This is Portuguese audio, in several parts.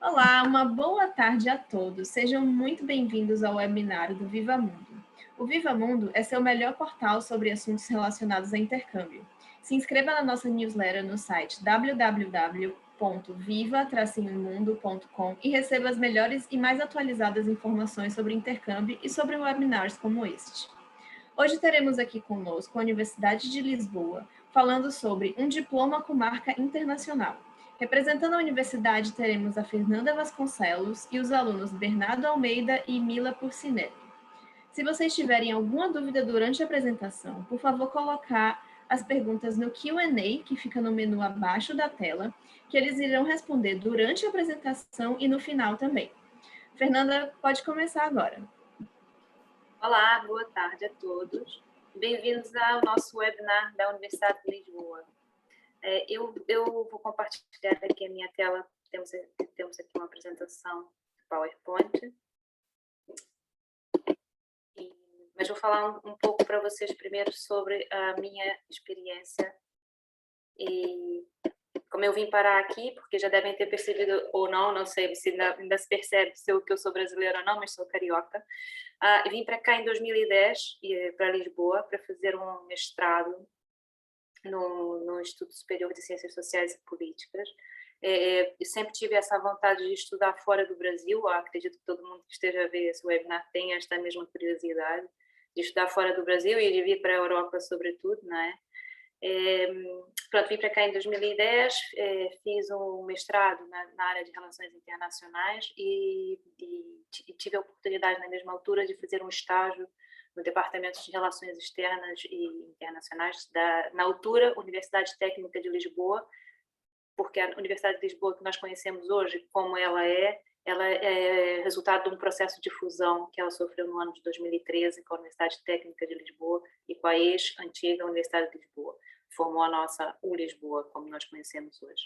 Olá, uma boa tarde a todos. Sejam muito bem-vindos ao webinar do Viva Mundo. O Viva Mundo é seu melhor portal sobre assuntos relacionados a intercâmbio. Se inscreva na nossa newsletter no site www.viva-mundo.com e receba as melhores e mais atualizadas informações sobre intercâmbio e sobre webinars como este. Hoje teremos aqui conosco a Universidade de Lisboa, falando sobre um diploma com marca internacional. Representando a universidade, teremos a Fernanda Vasconcelos e os alunos Bernardo Almeida e Mila Purcinelli. Se vocês tiverem alguma dúvida durante a apresentação, por favor, colocar as perguntas no Q&A, que fica no menu abaixo da tela, que eles irão responder durante a apresentação e no final também. Fernanda, pode começar agora. Olá, boa tarde a todos. Bem-vindos ao nosso webinar da Universidade de Lisboa. Eu vou compartilhar aqui a minha tela. Temos aqui uma apresentação de PowerPoint. Mas vou falar um pouco para vocês primeiro sobre a minha experiência. E como eu vim parar aqui, porque já devem ter percebido ou não, não sei se ainda se percebe que eu sou brasileira ou não, mas sou carioca. Vim para cá em 2010, para Lisboa, para fazer um mestrado no Instituto Superior de Ciências Sociais e Políticas. Eu sempre tive essa vontade de estudar fora do Brasil. Acredito que todo mundo que esteja a ver esse webinar tem esta mesma curiosidade de estudar fora do Brasil e de vir para a Europa, sobretudo, não é? Pronto, vim para cá em 2010, fiz um mestrado na área de Relações Internacionais e tive a oportunidade, na mesma altura, de fazer um estágio no Departamento de Relações Externas e Internacionais na altura, Universidade Técnica de Lisboa, porque a Universidade de Lisboa que nós conhecemos hoje, como ela é resultado de um processo de fusão que ela sofreu no ano de 2013 com a Universidade Técnica de Lisboa e com a ex-antiga Universidade de Lisboa. Formou a nossa U-Lisboa, como nós conhecemos hoje.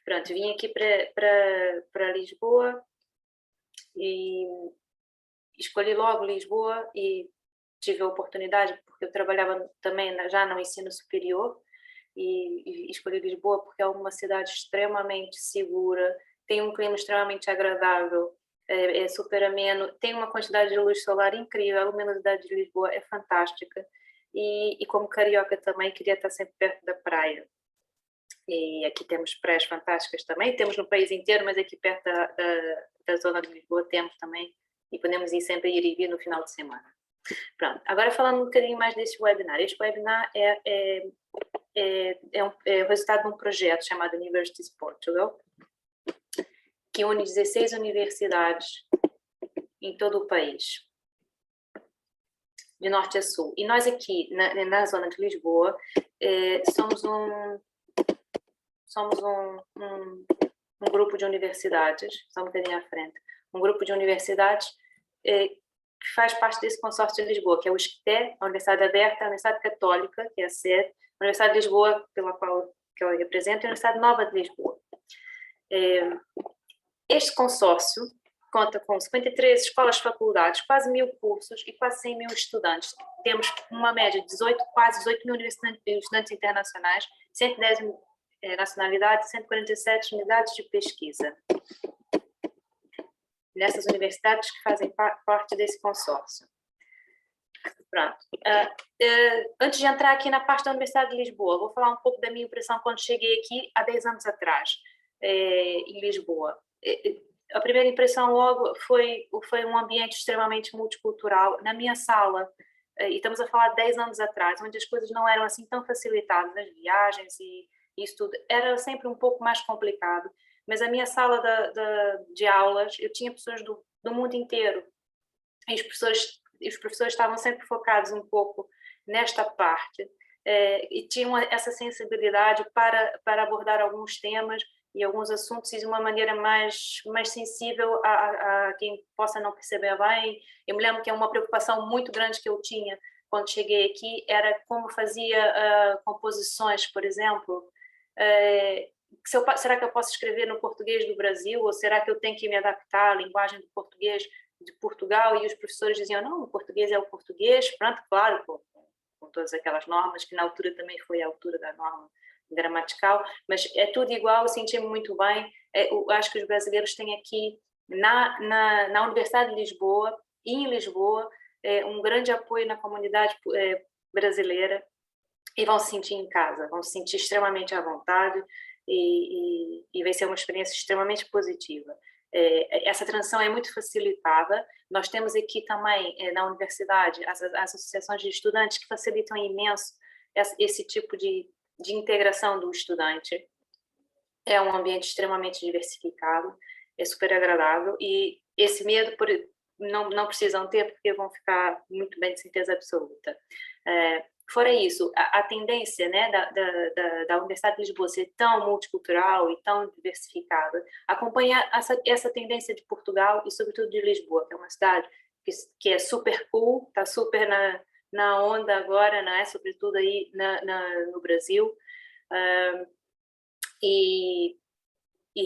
Pronto, vim aqui para Lisboa e escolhi logo Lisboa e tive a oportunidade, porque eu trabalhava também já no ensino superior, e escolhi Lisboa porque é uma cidade extremamente segura, tem um clima extremamente agradável, é super ameno, tem uma quantidade de luz solar incrível, a luminosidade de Lisboa é fantástica, e como carioca também queria estar sempre perto da praia. E aqui temos praias fantásticas também, temos no país inteiro, mas aqui perto da zona de Lisboa temos também, e podemos ir sempre ir e vir no final de semana. Pronto, agora falando um bocadinho mais deste webinar. Este webinar é o resultado de um projeto chamado Universities Portugal, que une 16 universidades em todo o país, de norte a sul. E nós aqui, na zona de Lisboa, somos um grupo de universidades, só um bocadinho à frente, um grupo de universidades que faz parte desse consórcio de Lisboa, que é o ISCTE, a Universidade Aberta, a Universidade Católica, que é a sede, a Universidade de Lisboa, que eu represento, e a Universidade Nova de Lisboa. Este consórcio conta com 53 escolas, faculdades, quase 1000 cursos e quase 100 mil estudantes. Temos uma média de quase 18 mil estudantes internacionais, 110 nacionalidades, 147 unidades de pesquisa. Nessas universidades que fazem parte desse consórcio. Pronto. Antes de entrar aqui na parte da Universidade de Lisboa, vou falar um pouco da minha impressão quando cheguei aqui há 10 anos atrás, em Lisboa. A primeira impressão logo foi um ambiente extremamente multicultural. Na minha sala, e estamos a falar de 10 anos atrás, onde as coisas não eram assim tão facilitadas, as viagens e isso tudo, era sempre um pouco mais complicado. Mas a minha sala de aulas, eu tinha pessoas do mundo inteiro. E os professores estavam sempre focados um pouco nesta parte e tinham essa sensibilidade para abordar alguns temas e alguns assuntos de uma maneira mais sensível a quem possa não perceber bem. Eu me lembro que uma preocupação muito grande que eu tinha quando cheguei aqui era como fazia composições, por exemplo. Será que eu posso escrever no português do Brasil ou será que eu tenho que me adaptar à linguagem do português de Portugal? E os professores diziam, não, o português é o português, pronto, claro, com todas aquelas normas, que na altura também foi a altura da norma gramatical, mas é tudo igual, eu senti-me muito bem. Eu acho que os brasileiros têm aqui, na Universidade de Lisboa, e em Lisboa, um grande apoio na comunidade brasileira, e vão se sentir em casa, vão se sentir extremamente à vontade, e vai ser uma experiência extremamente positiva. Essa transição é muito facilitada. Nós temos aqui também, na universidade, as associações de estudantes que facilitam imenso esse tipo de integração do estudante. É um ambiente extremamente diversificado, é super agradável, e esse medo não precisam ter, porque vão ficar muito bem, de certeza absoluta. Fora isso, a tendência, né, da Universidade de Lisboa ser tão multicultural e tão diversificada acompanha essa tendência de Portugal e, sobretudo, de Lisboa, que é uma cidade que é super cool, está super na onda agora, né, sobretudo aí no Brasil, e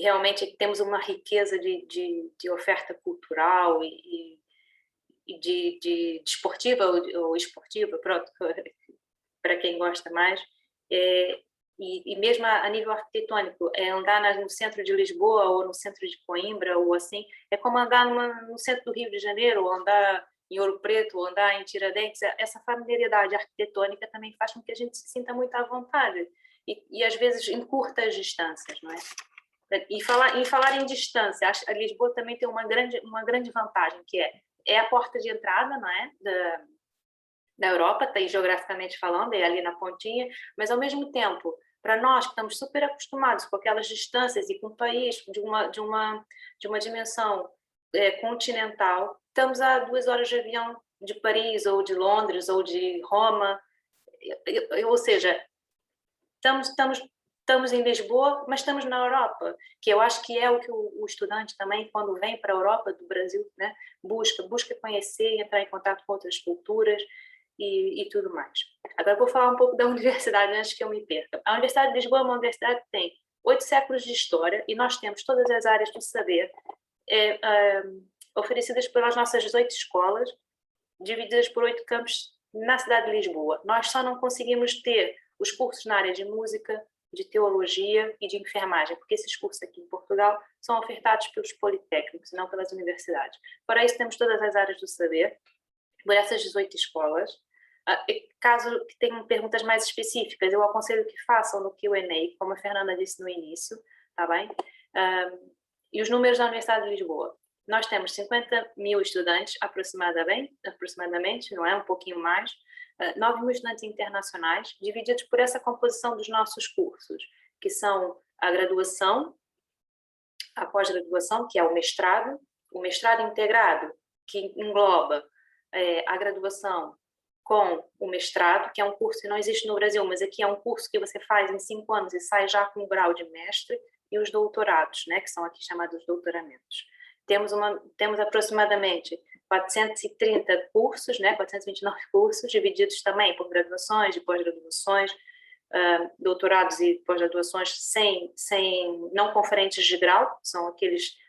realmente temos uma riqueza de oferta cultural e de esportiva ou esportiva, pronto, para quem gosta mais, e mesmo a nível arquitetônico, andar no centro de Lisboa ou no centro de Coimbra ou assim, é como andar no centro do Rio de Janeiro, ou andar em Ouro Preto, ou andar em Tiradentes. Essa familiaridade arquitetônica também faz com que a gente se sinta muito à vontade, e às vezes em curtas distâncias, não é? E falar em distância, acho que a Lisboa também tem uma grande vantagem, que é a porta de entrada, não é, da Europa, tá aí geograficamente falando, é ali na pontinha, mas ao mesmo tempo, para nós que estamos super acostumados com aquelas distâncias e com um país de uma dimensão continental, estamos a 2 horas de avião de Paris, ou de Londres, ou de Roma, ou seja, estamos em Lisboa, mas estamos na Europa, que eu acho que é o que o estudante também, quando vem para a Europa do Brasil, né, busca conhecer, entrar em contato com outras culturas e tudo mais. Agora vou falar um pouco da universidade antes que eu me perca. A Universidade de Lisboa é uma universidade que tem 8 séculos de história, e nós temos todas as áreas do saber oferecidas pelas nossas 18 escolas, divididas por 8 campos na cidade de Lisboa. Nós só não conseguimos ter os cursos na área de música, de teologia e de enfermagem, porque esses cursos aqui em Portugal são ofertados pelos politécnicos, não pelas universidades. Para isso, temos todas as áreas do saber, por essas 18 escolas. Caso tenham perguntas mais específicas, eu aconselho que façam no Q&A, como a Fernanda disse no início, tá bem? E os números da Universidade de Lisboa. Nós temos 50 mil estudantes, aproximadamente, não é? Um pouquinho mais. 9 mil estudantes internacionais, divididos por essa composição dos nossos cursos, que são a graduação, a pós-graduação, que é o mestrado integrado, que engloba a graduação com o mestrado, que é um curso que não existe no Brasil, mas aqui é um curso que você faz em 5 anos e sai já com o grau de mestre, e os doutorados, né, que são aqui chamados doutoramentos. Temos aproximadamente 430 cursos, né, 429 cursos, divididos também por graduações e pós-graduações, doutorados e pós-graduações não conferentes de grau, são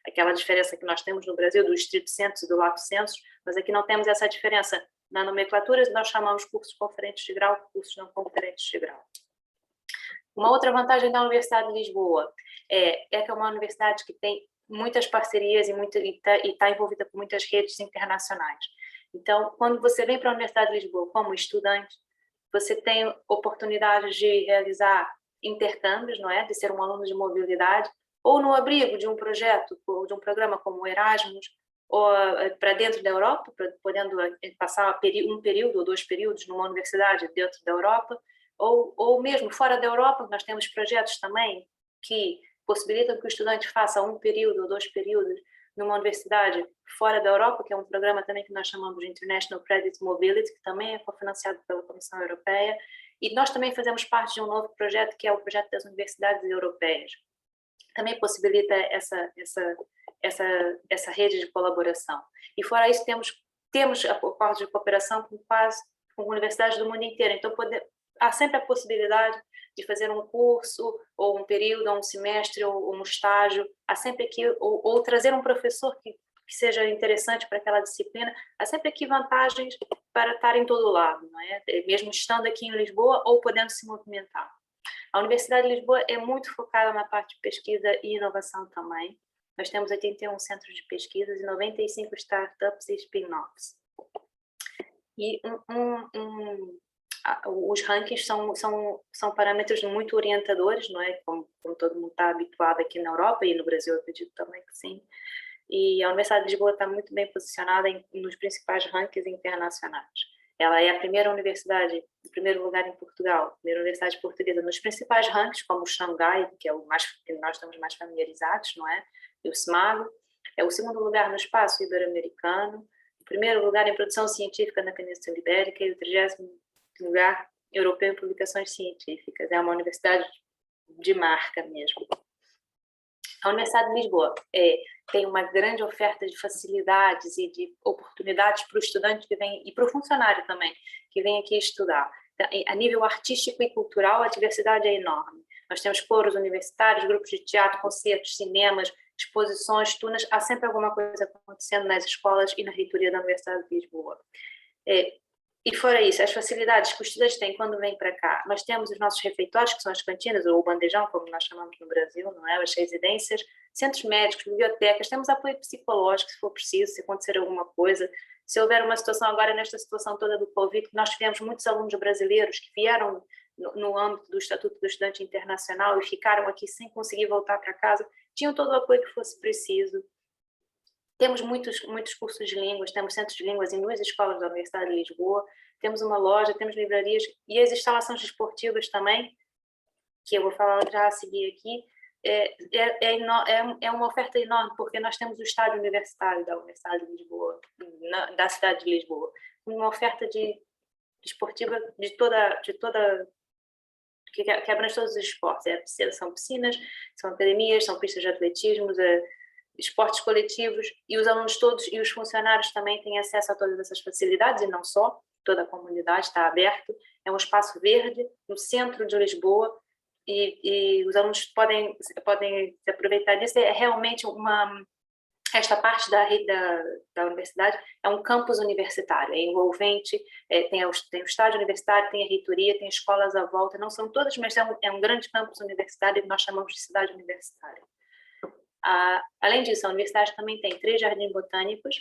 aquela diferença que nós temos no Brasil do estrito sensu e do lato sensu, mas aqui não temos essa diferença na nomenclatura. Nós chamamos cursos conferentes de grau, cursos não conferentes de grau. Uma outra vantagem da Universidade de Lisboa é que é uma universidade que tem muitas parcerias e está envolvida com muitas redes internacionais. Então, quando você vem para a Universidade de Lisboa como estudante, você tem oportunidades de realizar intercâmbios, não é? De ser um aluno de mobilidade, ou no abrigo de um projeto, ou de um programa como o Erasmus, ou para dentro da Europa, podendo passar um período ou 2 períodos numa universidade dentro da Europa, ou mesmo fora da Europa. Nós temos projetos também que possibilitam que o estudante faça 1 período ou 2 períodos numa universidade fora da Europa, que é um programa também que nós chamamos de International Credit Mobility, que também é cofinanciado pela Comissão Europeia, e nós também fazemos parte de um novo projeto, que é o projeto das universidades europeias. Também possibilita essa rede de colaboração. E fora isso, temos acordos de cooperação com universidades do mundo inteiro. Então, há sempre a possibilidade de fazer um curso, ou um período, ou um semestre, ou um estágio. Há sempre aqui, ou trazer um professor que seja interessante para aquela disciplina. Há sempre aqui vantagens para estar em todo lado, não é? Mesmo estando aqui em Lisboa ou podendo se movimentar. A Universidade de Lisboa é muito focada na parte de pesquisa e inovação também. Nós temos 81 centros de pesquisas e 95 startups e spin-offs. E os rankings são parâmetros muito orientadores, não é? Como todo mundo está habituado aqui na Europa e no Brasil, eu acredito também que sim. E a Universidade de Lisboa está muito bem posicionada nos principais rankings internacionais. Ela é a primeira universidade, em primeiro lugar em Portugal, a primeira universidade portuguesa nos principais rankings, como o Xangai, que é o mais que nós estamos mais familiarizados, não é? E o SMAGO. É o segundo lugar no espaço ibero-americano, o primeiro lugar em produção científica na Península Ibérica e o 30º lugar europeu em publicações científicas. É uma universidade de marca mesmo. A Universidade de Lisboa tem uma grande oferta de facilidades e de oportunidades para o estudante que vem, e para o funcionário também, que vem aqui estudar. A nível artístico e cultural, a diversidade é enorme. Nós temos coros universitários, grupos de teatro, concertos, cinemas, exposições, tunas. Há sempre alguma coisa acontecendo nas escolas e na reitoria da Universidade de Lisboa. E fora isso, as facilidades que os estudantes têm quando vêm para cá, nós temos os nossos refeitórios, que são as cantinas, ou o bandejão, como nós chamamos no Brasil, não é? As residências, centros médicos, bibliotecas, temos apoio psicológico, se for preciso, se acontecer alguma coisa. Se houver uma situação agora, nesta situação toda do Covid, nós tivemos muitos alunos brasileiros que vieram no âmbito do Estatuto do Estudante Internacional e ficaram aqui sem conseguir voltar para casa, tinham todo o apoio que fosse preciso. Temos muitos cursos de línguas, temos centros de línguas em 2 escolas da Universidade de Lisboa, temos uma loja, temos livrarias e as instalações esportivas também, que eu vou falar já a seguir aqui, é uma oferta enorme, porque nós temos o estádio universitário da Universidade de Lisboa, da cidade de Lisboa, uma oferta esportiva que abrange todos os esportes. São piscinas, são academias, são pistas de atletismo, esportes coletivos, e os alunos todos e os funcionários também têm acesso a todas essas facilidades, e não só, toda a comunidade está aberta. É um espaço verde no centro de Lisboa, e os alunos podem se aproveitar disso. É realmente esta parte da universidade é um campus universitário, é envolvente, tem o estádio universitário, tem a reitoria, tem escolas à volta, não são todas, mas é um grande campus universitário que nós chamamos de cidade universitária. Além disso, a universidade também tem 3 jardins botânicos,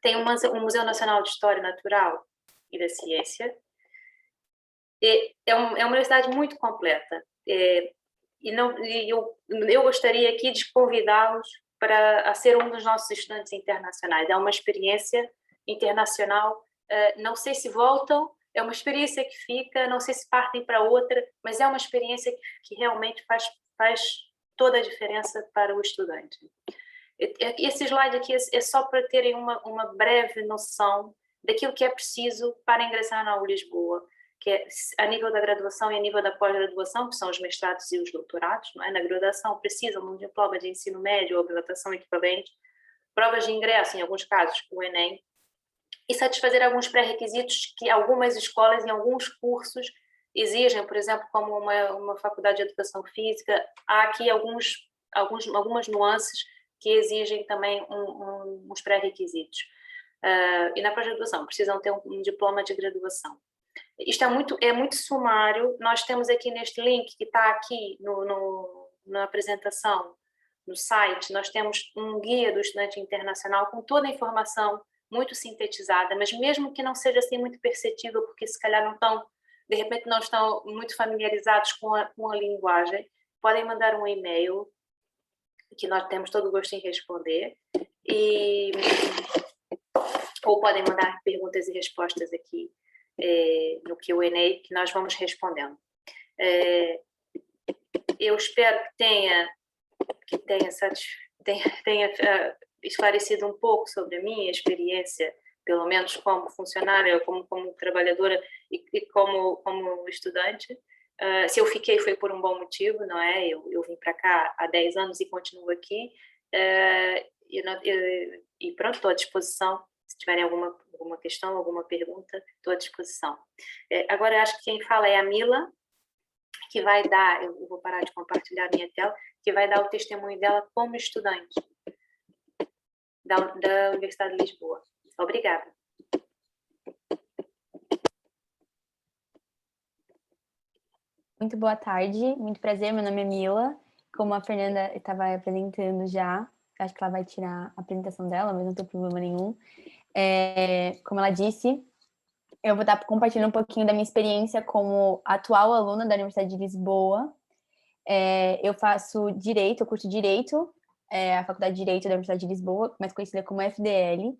tem um Museu Nacional de História Natural e da Ciência. É uma universidade muito completa. Eu gostaria aqui de convidá-los a ser um dos nossos estudantes internacionais. É uma experiência internacional. Não sei se voltam, é uma experiência que fica, não sei se partem para outra, mas é uma experiência que realmente faz toda a diferença para o estudante. Esse slide aqui é só para terem uma breve noção daquilo que é preciso para ingressar na U-Lisboa, que é a nível da graduação e a nível da pós-graduação, que são os mestrados e os doutorados, não é? Na graduação precisam de um diploma de ensino médio ou habilitação equivalente, provas de ingresso, em alguns casos, o Enem, e satisfazer alguns pré-requisitos que algumas escolas, em alguns cursos, exigem, por exemplo, como uma faculdade de educação física. Há aqui algumas nuances que exigem também uns pré-requisitos. E na pós-graduação precisam ter um diploma de graduação. Isto é muito sumário. Nós temos aqui neste link que está aqui na apresentação, no site, nós temos um guia do estudante internacional com toda a informação muito sintetizada, mas mesmo que não seja assim muito perceptível, porque se calhar de repente não estão muito familiarizados com a linguagem, podem mandar um e-mail, que nós temos todo o gosto em responder, ou podem mandar perguntas e respostas aqui no Q&A, que nós vamos respondendo. Eu espero que tenha esclarecido um pouco sobre a minha experiência, pelo menos como funcionária, como trabalhadora e como estudante. Se eu fiquei foi por um bom motivo, não é? Eu vim para cá há 10 anos e continuo aqui. E pronto, estou à disposição. Se tiverem alguma questão, alguma pergunta, estou à disposição. Agora, acho que quem fala é a Mila, que vai dar, eu vou parar de compartilhar a minha tela, que vai dar o testemunho dela como estudante da Universidade de Lisboa. Obrigada. Muito boa tarde, muito prazer, meu nome é Mila. Como a Fernanda estava apresentando já, acho que ela vai tirar a apresentação dela, mas não tem problema nenhum. Como ela disse, eu vou estar compartilhando um pouquinho da minha experiência como atual aluna da Universidade de Lisboa. Eu faço Direito, eu curso Direito, a Faculdade de Direito da Universidade de Lisboa, mais conhecida como FDL,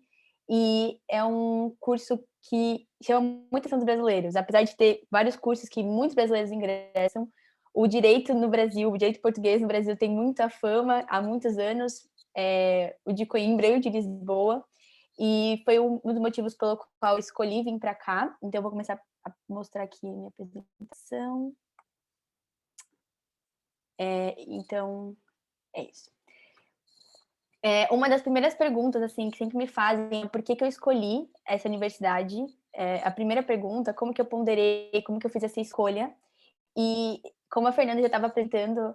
e é um curso que chama muita atenção dos brasileiros. Apesar de ter vários cursos que muitos brasileiros ingressam, o direito no Brasil, o direito português no Brasil tem muita fama há muitos anos, o de Coimbra e o de Lisboa, e foi um dos motivos pelo qual eu escolhi vir para cá. Então, eu vou começar a mostrar aqui minha apresentação. Então, é isso. Uma das primeiras perguntas, assim, que sempre me fazem é por que eu escolhi essa universidade. A primeira pergunta, como que eu ponderei, como que eu fiz essa escolha. E como a Fernanda já estava apresentando,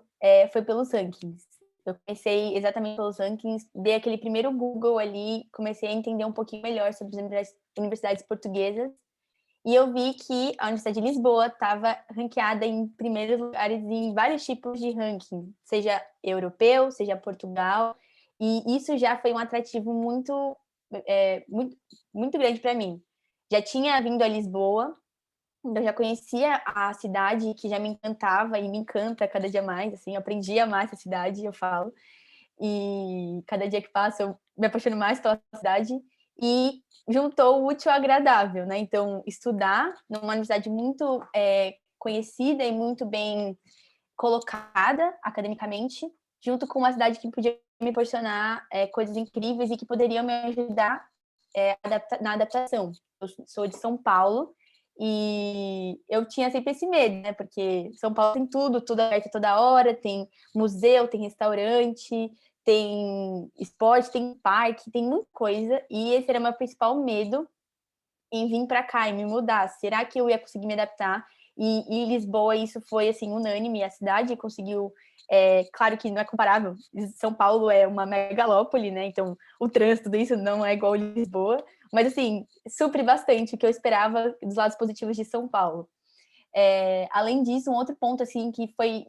foi pelos rankings. Eu comecei exatamente pelos rankings, dei aquele primeiro Google ali, comecei a entender um pouquinho melhor sobre as universidades portuguesas. E eu vi que a Universidade de Lisboa estava ranqueada em primeiros lugares em vários tipos de ranking, seja europeu, seja Portugal, e isso já foi um atrativo muito, muito grande para mim. Já tinha vindo a Lisboa, eu já conhecia a cidade, que já me encantava e me encanta cada dia mais, assim, eu aprendi a amar essa cidade, eu falo, e cada dia que passa eu me apaixono mais pela cidade, e juntou o útil ao agradável, né? Então, estudar numa universidade muito conhecida e muito bem colocada academicamente, junto com uma cidade que podia me proporcionar coisas incríveis e que poderiam me ajudar na adaptação. Eu sou de São Paulo e eu tinha sempre esse medo, né? Porque São Paulo tem tudo aberto toda hora, tem museu, tem restaurante, tem esporte, tem parque, tem muita coisa. E esse era o meu principal medo em vir para cá e me mudar. Será que eu ia conseguir me adaptar? E em Lisboa isso foi assim unânime, a cidade conseguiu. Claro que não é comparável. São Paulo é uma megalópole, né? Então o trânsito, tudo isso não é igual a Lisboa. Mas assim, supre bastante o que eu esperava dos lados positivos de São Paulo. Além disso, um outro ponto assim que foi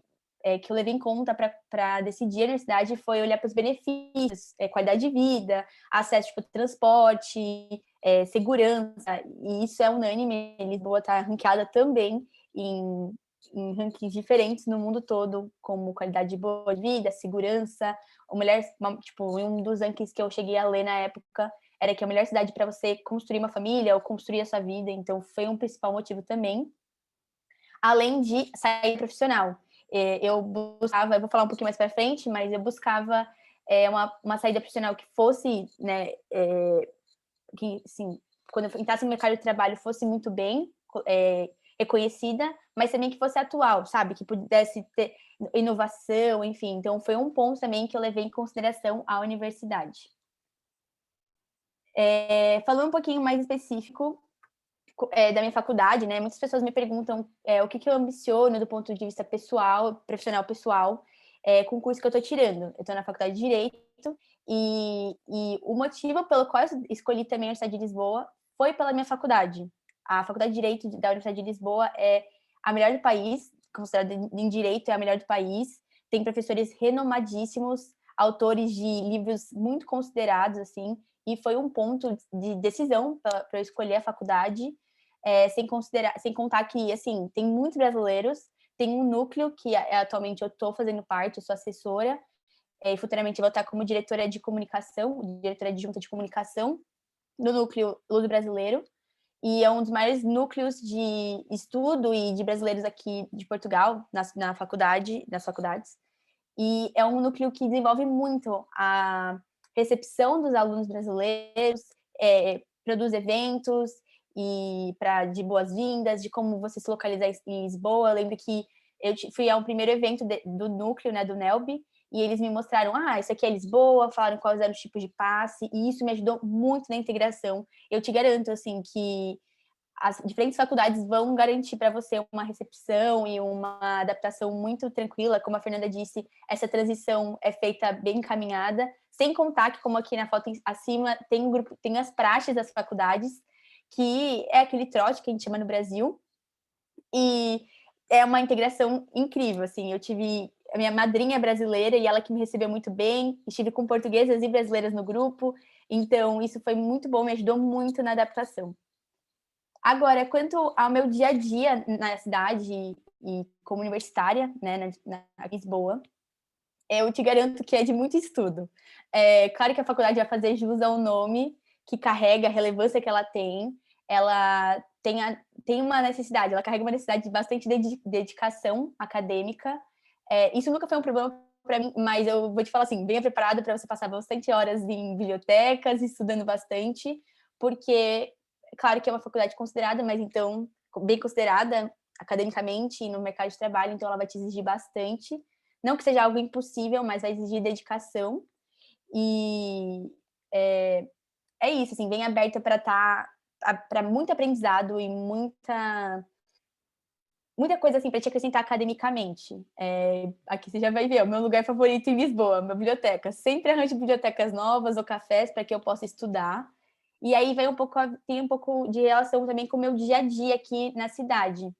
que eu levei em conta para decidir a universidade foi olhar para os benefícios, qualidade de vida, acesso tipo, transporte, segurança, e isso é unânime. Lisboa está ranqueada também em rankings diferentes no mundo todo, como qualidade de boa vida, segurança. Tipo, um dos rankings que eu cheguei a ler na época era que a melhor cidade para você construir uma família ou construir a sua vida, então foi um principal motivo também. Além de sair profissional. Eu buscava, eu vou falar um pouquinho mais para frente, mas eu buscava uma saída profissional que fosse, né, que, assim, quando eu entrasse no mercado de trabalho fosse muito bem reconhecida, mas também que fosse atual, sabe? Que pudesse ter inovação, enfim. Então, foi um ponto também que eu levei em consideração a universidade. Falando um pouquinho mais específico, da minha faculdade, né? Muitas pessoas me perguntam o que eu ambiciono do ponto de vista pessoal, profissional pessoal, com o curso que eu estou tirando. Eu estou na faculdade de Direito e o motivo pelo qual eu escolhi também a Universidade de Lisboa foi pela minha faculdade. A Faculdade de Direito da Universidade de Lisboa é a melhor do país, considerada em Direito é a melhor do país. Tem professores renomadíssimos, autores de livros muito considerados, assim, e foi um ponto de decisão para eu escolher a faculdade. Sem contar que, assim, tem muitos brasileiros, tem um núcleo que atualmente eu estou fazendo parte, eu sou assessora, e futuramente eu vou estar como diretora de comunicação, diretora adjunta de comunicação no núcleo Luso Brasileiro, e é um dos maiores núcleos de estudo e de brasileiros aqui de Portugal, nas faculdades, e é um núcleo que desenvolve muito a recepção dos alunos brasileiros, produz eventos e de boas-vindas, de como você se localizar em Lisboa. Eu lembro que eu fui ao primeiro evento do núcleo, né, do NELB, e eles me mostraram, isso aqui é Lisboa, falaram quais eram os tipos de passe, e isso me ajudou muito na integração. Eu te garanto, assim, que as diferentes faculdades vão garantir para você uma recepção e uma adaptação muito tranquila. Como a Fernanda disse, essa transição é feita bem encaminhada, sem contar que, como aqui na foto acima, tem as praxes das faculdades, que é aquele trote que a gente chama no Brasil, e é uma integração incrível, assim. A minha madrinha é brasileira e ela que me recebeu muito bem. Estive com portuguesas e brasileiras no grupo, então isso foi muito bom, me ajudou muito na adaptação. Agora, quanto ao meu dia a dia na cidade e como universitária, né, na Lisboa, eu te garanto que é de muito estudo. Claro que a faculdade vai fazer jus ao nome que carrega, a relevância que ela tem. Ela tem uma necessidade, ela carrega uma necessidade de bastante dedicação acadêmica. Isso nunca foi um problema para mim, mas eu vou te falar assim, venha preparada para você passar bastante horas em bibliotecas, estudando bastante, porque, claro que é uma faculdade considerada, mas então, bem considerada academicamente e no mercado de trabalho, então ela vai te exigir bastante. Não que seja algo impossível, mas vai exigir dedicação. E é isso, assim, bem aberta para muito aprendizado e muita coisa assim para te acrescentar academicamente. Aqui você já vai ver, é o meu lugar favorito em Lisboa, minha biblioteca. Sempre arranjo bibliotecas novas ou cafés para que eu possa estudar. E aí tem um pouco de relação também com o meu dia a dia aqui na cidade.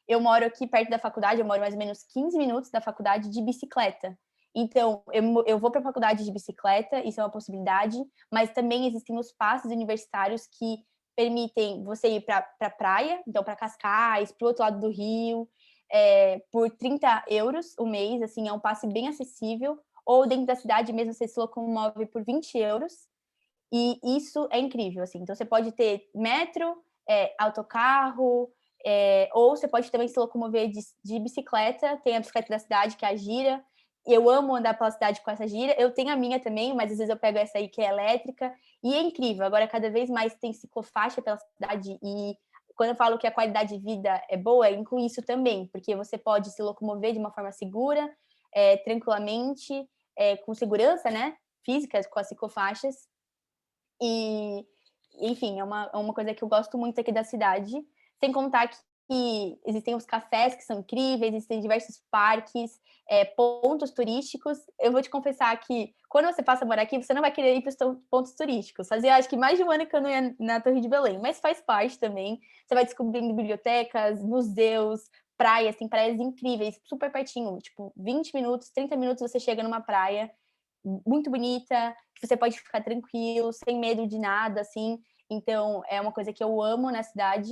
Eu moro aqui perto da faculdade, eu moro mais ou menos 15 minutos da faculdade de bicicleta. Então, eu vou para a faculdade de bicicleta, isso é uma possibilidade, mas também existem os passes universitários que permitem você ir para a praia, então para Cascais, para o outro lado do Rio, por 30 euros o mês, assim, é um passe bem acessível, ou dentro da cidade mesmo você se locomove por 20 euros, e isso é incrível, assim. Então, você pode ter metro, autocarro, ou você pode também se locomover de bicicleta, tem a bicicleta da cidade, que é a Gira. Eu amo andar pela cidade com essa Gira. Eu tenho a minha também, mas às vezes eu pego essa aí que é elétrica, e é incrível. Agora, cada vez mais tem ciclofaixa pela cidade, e quando eu falo que a qualidade de vida é boa, inclui isso também, porque você pode se locomover de uma forma segura, tranquilamente, com segurança, né, física, com as ciclofaixas, e, enfim, é uma coisa que eu gosto muito aqui da cidade. Sem contar que existem os cafés que são incríveis, existem diversos parques, pontos turísticos. Eu vou te confessar que quando você passa a morar aqui, você não vai querer ir para os pontos turísticos. Fazia, acho que mais de um ano que eu não ia na Torre de Belém, mas faz parte também. Você vai descobrindo bibliotecas, museus, praias, tem praias incríveis, super pertinho, tipo 20 minutos, 30 minutos você chega numa praia muito bonita, que você pode ficar tranquilo, sem medo de nada, assim. Então, é uma coisa que eu amo na cidade.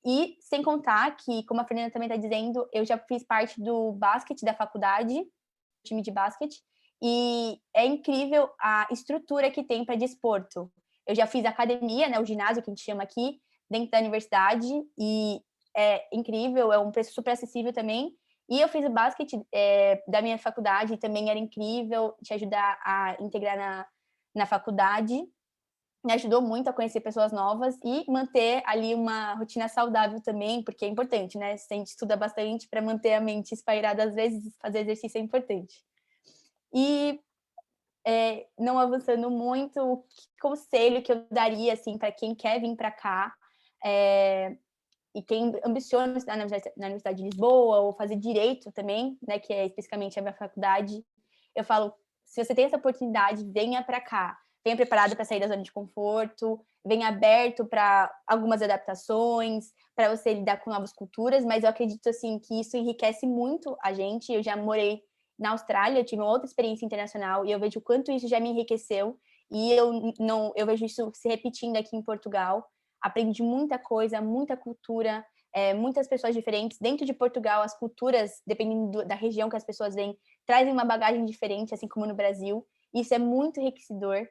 E sem contar que, como a Fernanda também está dizendo, eu já fiz parte do basquete da faculdade, time de basquete, e é incrível a estrutura que tem para desporto. Eu já fiz academia, né, o ginásio que a gente chama aqui, dentro da universidade, e é incrível, é um preço super acessível também. E eu fiz o basquete da minha faculdade, e também era incrível te ajudar a integrar na faculdade. Me ajudou muito a conhecer pessoas novas e manter ali uma rotina saudável também, porque é importante, né? A gente estuda bastante para manter a mente espairada, às vezes fazer exercício é importante. E não avançando muito, o conselho que eu daria assim para quem quer vir para cá e quem ambiciona estudar na Universidade de Lisboa ou fazer direito também, né, que é especificamente a minha faculdade, eu falo, se você tem essa oportunidade, venha para cá. Venha preparado para sair da zona de conforto, venha aberto para algumas adaptações, para você lidar com novas culturas, mas eu acredito assim que isso enriquece muito a gente. Eu já morei na Austrália, eu tive uma outra experiência internacional e eu vejo o quanto isso já me enriqueceu, e eu vejo isso se repetindo aqui em Portugal. Aprendi muita coisa, muita cultura, muitas pessoas diferentes. Dentro de Portugal, as culturas, dependendo da região que as pessoas vêm, trazem uma bagagem diferente, assim como no Brasil. Isso é muito enriquecedor.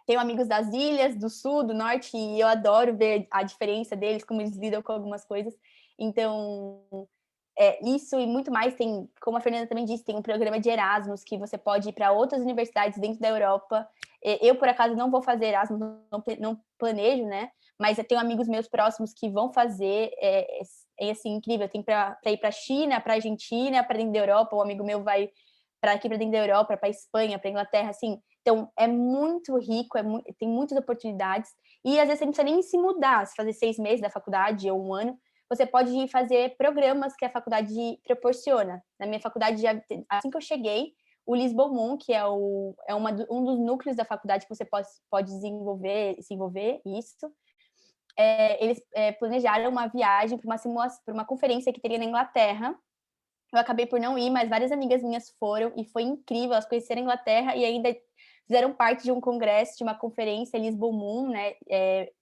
Tenho amigos das ilhas, do sul, do norte, e eu adoro ver a diferença deles, como eles lidam com algumas coisas. Então, isso e muito mais. Tem, como a Fernanda também disse, tem um programa de Erasmus, que você pode ir para outras universidades dentro da Europa. Eu, por acaso, não vou fazer Erasmus, não planejo, né? Mas eu tenho amigos meus próximos que vão fazer, assim, incrível. Tem para ir para a China, para a Argentina, para dentro da Europa. Um amigo meu vai para aqui, para dentro da Europa, para a Espanha, para a Inglaterra, assim. Então, é muito rico, tem muitas oportunidades. E, às vezes, você não precisa nem se mudar, se fazer 6 meses da faculdade ou um ano. Você pode fazer programas que a faculdade proporciona. Na minha faculdade, assim que eu cheguei, o Lisbomum, que é um dos núcleos da faculdade que você pode se envolver isso, eles planejaram uma viagem para uma conferência que teria na Inglaterra. Eu acabei por não ir, mas várias amigas minhas foram e foi incrível. Elas conheceram a Inglaterra e ainda fizeram parte de um congresso, de uma conferência, Lisbon Moon, né,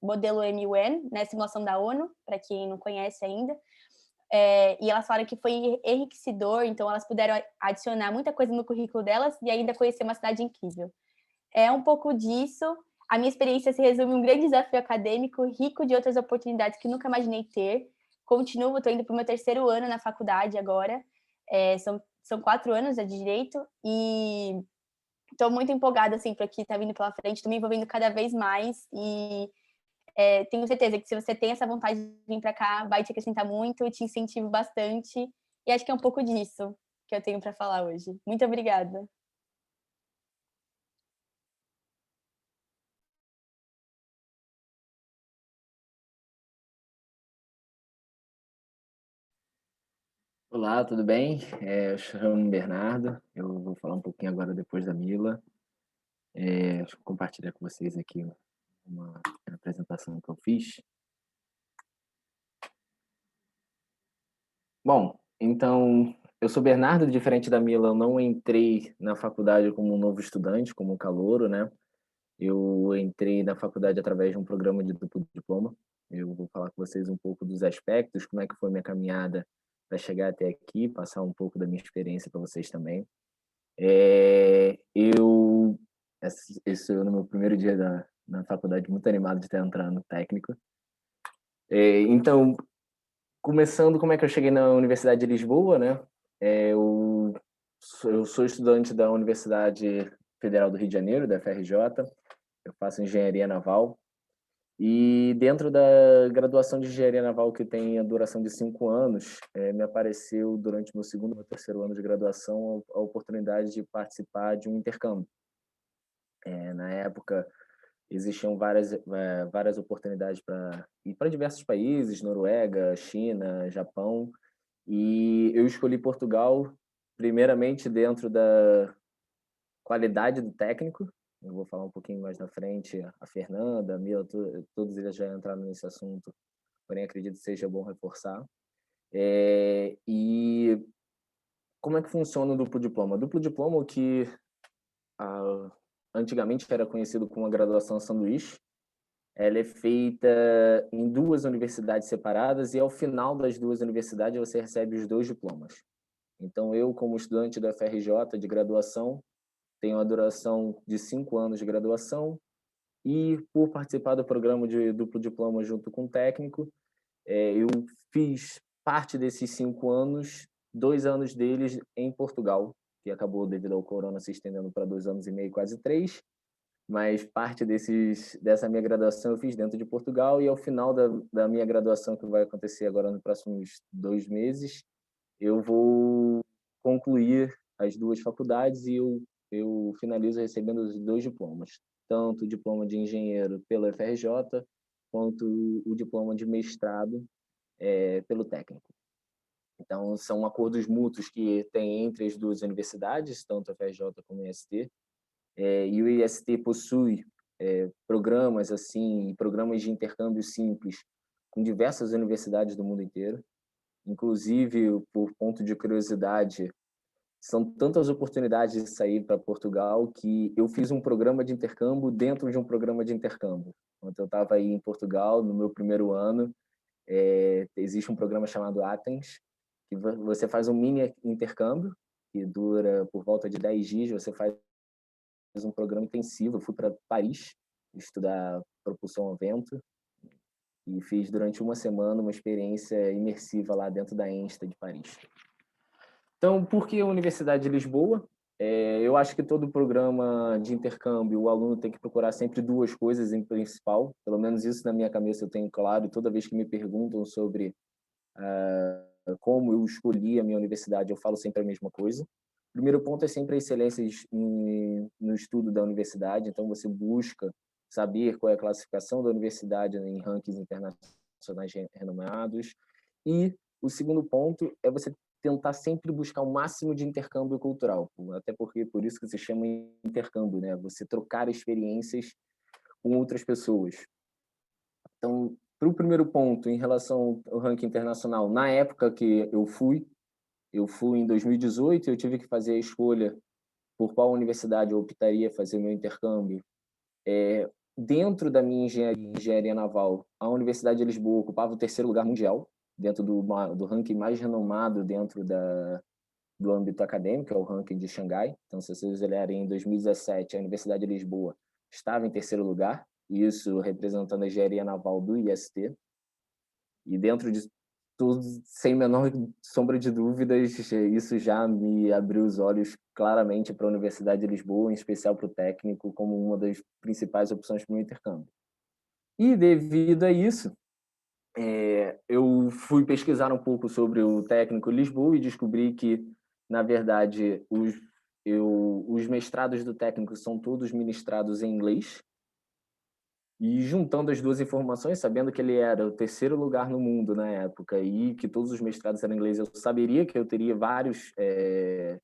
modelo MUN, né, simulação da ONU, para quem não conhece ainda. E elas falaram que foi enriquecedor, então elas puderam adicionar muita coisa no currículo delas e ainda conhecer uma cidade incrível. É um pouco disso. A minha experiência se resume em um grande desafio acadêmico, rico de outras oportunidades que nunca imaginei ter. Continuo, estou indo para o meu 3º ano na faculdade agora. São 4 anos de Direito e estou muito empolgada assim, para o que está vindo pela frente. Estou me envolvendo cada vez mais e tenho certeza que se você tem essa vontade de vir para cá, vai te acrescentar muito, te incentivo bastante. E acho que é um pouco disso que eu tenho para falar hoje. Muito obrigada. Olá, tudo bem? Eu chamo Bernardo, eu vou falar um pouquinho agora depois da Mila. Deixa eu compartilhar com vocês aqui uma apresentação que eu fiz. Bom, então, eu sou Bernardo, diferente da Mila, eu não entrei na faculdade como um novo estudante, como um calouro, né? Eu entrei na faculdade através de um programa de duplo diploma. Eu vou falar com vocês um pouco dos aspectos, como é que foi minha caminhada para chegar até aqui, passar um pouco da minha experiência para vocês também. Esse é o meu primeiro dia na faculdade, muito animado de estar entrando no técnico. Então, começando, como é que eu cheguei na Universidade de Lisboa, né? Eu sou estudante da Universidade Federal do Rio de Janeiro, da FRJ. Eu faço engenharia naval. E dentro da graduação de engenharia naval, que tem a duração de 5 anos, me apareceu durante meu 2º e 3º ano de graduação a oportunidade de participar de um intercâmbio. Na época, existiam várias oportunidades para ir para diversos países, Noruega, China, Japão, e eu escolhi Portugal, primeiramente dentro da qualidade do técnico. Eu vou falar um pouquinho mais na frente, a Fernanda, a Mila, todos eles já entraram nesse assunto, porém acredito que seja bom reforçar. E como é que funciona o duplo diploma? O duplo diploma, o que antigamente era conhecido como a graduação sanduíche, ela é feita em 2 universidades separadas e ao final das 2 universidades você recebe os 2 diplomas. Então eu, como estudante da FRJ de graduação, tenho a duração de 5 anos de graduação e por participar do programa de duplo diploma junto com o técnico, eu fiz parte desses 5 anos, 2 anos deles em Portugal, que acabou devido ao corona se estendendo para 2 anos e meio, quase 3, mas parte dessa minha graduação eu fiz dentro de Portugal e ao final da minha graduação, que vai acontecer agora nos próximos 2 meses, eu vou concluir as 2 faculdades e eu finalizo recebendo os 2 diplomas, tanto o diploma de engenheiro pela FRJ, quanto o diploma de mestrado pelo técnico. Então, são acordos mútuos que tem entre as 2 universidades, tanto a FRJ como a IST, e o IST possui programas de intercâmbio simples com diversas universidades do mundo inteiro. Inclusive, por ponto de curiosidade, são tantas oportunidades de sair para Portugal que eu fiz um programa de intercâmbio dentro de um programa de intercâmbio. Quando eu estava aí em Portugal, no meu primeiro ano, existe um programa chamado Athens, que você faz um mini intercâmbio, que dura por volta de 10 dias, você faz um programa intensivo. Eu fui para Paris estudar propulsão ao vento e fiz durante uma semana uma experiência imersiva lá dentro da ENSTA de Paris. Então, por que a Universidade de Lisboa? Eu acho que todo programa de intercâmbio, o aluno tem que procurar sempre 2 coisas em principal, pelo menos isso na minha cabeça eu tenho claro, e toda vez que me perguntam sobre como eu escolhi a minha universidade, eu falo sempre a mesma coisa. O primeiro ponto é sempre a excelência no estudo da universidade, então você busca saber qual é a classificação da universidade em rankings internacionais renomados. E o segundo ponto é você tentar sempre buscar o máximo de intercâmbio cultural, até porque por isso que se chama intercâmbio, né? Você trocar experiências com outras pessoas. Então, Para o primeiro ponto, em relação ao ranking internacional, na época que eu fui em 2018, eu tive que fazer a escolha por qual universidade eu optaria fazer meu intercâmbio. Dentro da minha engenharia naval, a Universidade de Lisboa ocupava o terceiro lugar mundial, dentro do ranking mais renomado dentro do âmbito acadêmico, é o ranking de Xangai. Então, se vocês olharem, em 2017, a Universidade de Lisboa estava em terceiro lugar, isso representando a engenharia naval do IST. E dentro de tudo, sem menor sombra de dúvidas, isso já me abriu os olhos claramente para a Universidade de Lisboa, em especial para o técnico, como uma das principais opções para o intercâmbio. E devido a isso, eu fui pesquisar um pouco sobre o técnico Lisboa e descobri que, na verdade, os mestrados do técnico são todos ministrados em inglês. E juntando as duas informações, sabendo que ele era o terceiro lugar no mundo na época e que todos os mestrados eram em inglês, eu saberia que eu teria vários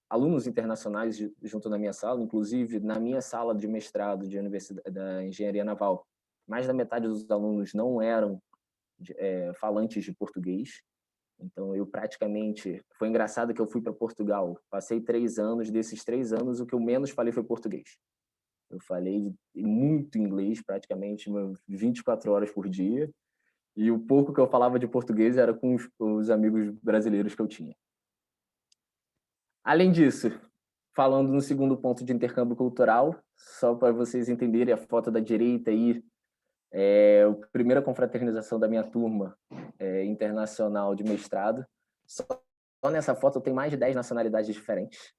alunos internacionais junto na minha sala, inclusive na minha sala de mestrado de universidade, da Engenharia Naval. Mais da metade dos alunos não eram falantes de português. Então, eu praticamente... Foi engraçado que eu fui para Portugal, passei 3 anos, desses 3 anos, o que eu menos falei foi português. Eu falei muito inglês, praticamente 24 horas por dia, e o pouco que eu falava de português era com os amigos brasileiros que eu tinha. Além disso, falando no segundo ponto de intercâmbio cultural, só para vocês entenderem, a foto da direita aí é a primeira confraternização da minha turma internacional de mestrado. Só nessa foto tem mais de 10 nacionalidades diferentes.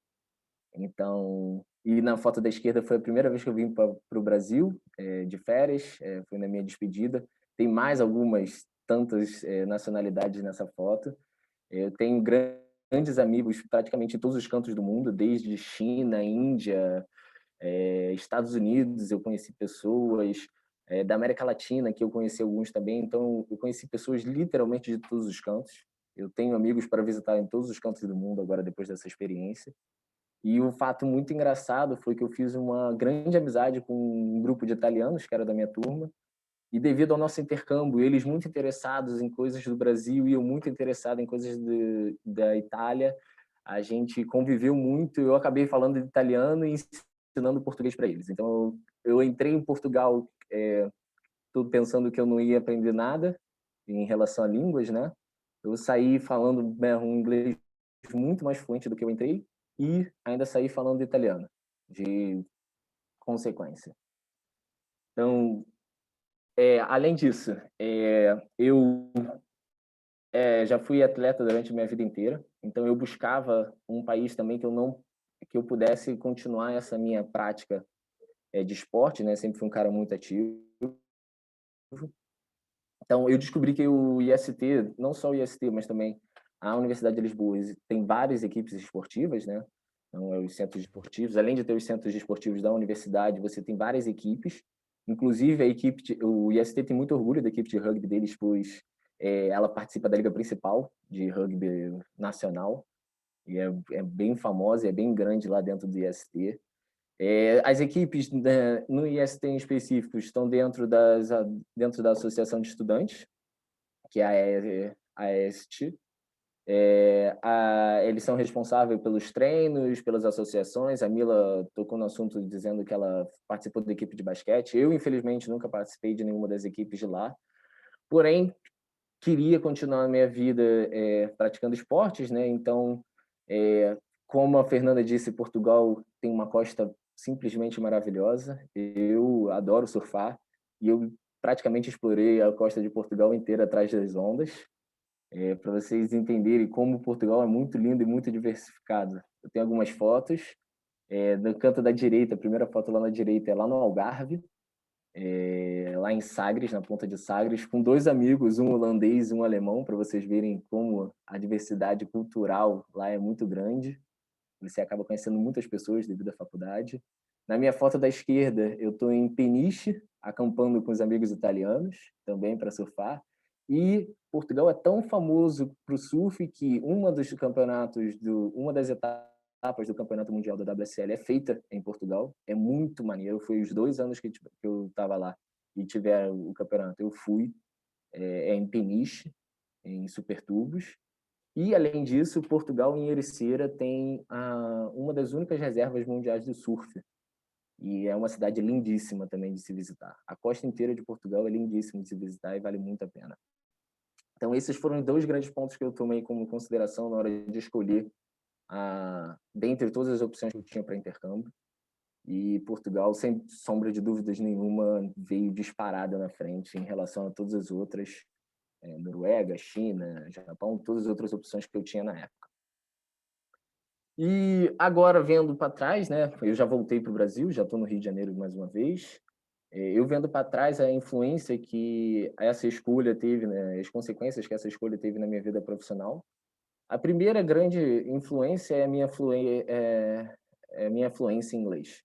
Então, e na foto da esquerda foi a primeira vez que eu vim para o Brasil, de férias, foi na minha despedida. Tem mais algumas tantas nacionalidades nessa foto. Eu tenho grandes amigos praticamente em todos os cantos do mundo, desde China, Índia, Estados Unidos, eu conheci pessoas, da América Latina, que eu conheci alguns também. Então, eu conheci pessoas literalmente de todos os cantos. Eu tenho amigos para visitar em todos os cantos do mundo agora, depois dessa experiência. E um fato muito engraçado foi que eu fiz uma grande amizade com um grupo de italianos, que era da minha turma, e devido ao nosso intercâmbio, eles muito interessados em coisas do Brasil e eu muito interessado em coisas da Itália, a gente conviveu muito, eu acabei falando italiano e ensinando português para eles. Então, eu entrei em Portugal tudo pensando que eu não ia aprender nada em relação a línguas, né? Eu saí falando um inglês muito mais fluente do que eu entrei, e ainda saí falando italiano, de consequência. Então, além disso, eu já fui atleta durante a minha vida inteira, então eu buscava um país também que eu pudesse continuar essa minha prática de esporte, né? Sempre fui um cara muito ativo. Então, eu descobri que o IST, não só o IST, mas também a Universidade de Lisboa, tem várias equipes esportivas, né? Então, os centros esportivos, além de ter os centros esportivos da universidade, você tem várias equipes, inclusive o IST tem muito orgulho da equipe de rugby deles, pois ela participa da liga principal de rugby nacional, e é bem famosa, é bem grande lá dentro do IST. As equipes, né, no IST em específico estão dentro da Associação de Estudantes, que é a EST. Eles são responsáveis pelos treinos, pelas associações. A Mila tocou no assunto dizendo que ela participou da equipe de basquete. Eu, infelizmente, nunca participei de nenhuma das equipes de lá. Porém, queria continuar a minha vida praticando esportes, né? Então, como a Fernanda disse, Portugal tem uma costa simplesmente maravilhosa. Eu adoro surfar e eu praticamente explorei a costa de Portugal inteira atrás das ondas. Para vocês entenderem como Portugal é muito lindo e muito diversificado. Eu tenho algumas fotos. No canto da direita, a primeira foto lá na direita é lá no Algarve, lá em Sagres, na ponta de Sagres, com 2 amigos, um holandês e um alemão, para vocês verem como a diversidade cultural lá é muito grande. Você acaba conhecendo muitas pessoas devido à faculdade. Na minha foto da esquerda, eu estou em Peniche, acampando com os amigos italianos, também para surfar. E Portugal é tão famoso para o surf que uma das etapas do Campeonato Mundial da WSL é feita em Portugal. É muito maneiro. Foi os 2 anos que eu estava lá e tiveram o campeonato. Eu fui. é em Peniche, em Supertubos. E, além disso, Portugal, em Ericeira, tem uma das únicas reservas mundiais de surf. E é uma cidade lindíssima também de se visitar. A costa inteira de Portugal é lindíssima de se visitar e vale muito a pena. Então, esses foram os 2 grandes pontos que eu tomei como consideração na hora de escolher, dentre todas as opções que eu tinha para intercâmbio. E Portugal, sem sombra de dúvidas nenhuma, veio disparada na frente em relação a todas as outras, Noruega, China, Japão, todas as outras opções que eu tinha na época. E agora, vendo para trás, né, eu já voltei para o Brasil, já estou no Rio de Janeiro mais uma vez, eu vendo para trás a influência que essa escolha teve, né, as consequências que essa escolha teve na minha vida profissional. A primeira grande influência é a minha fluência em inglês.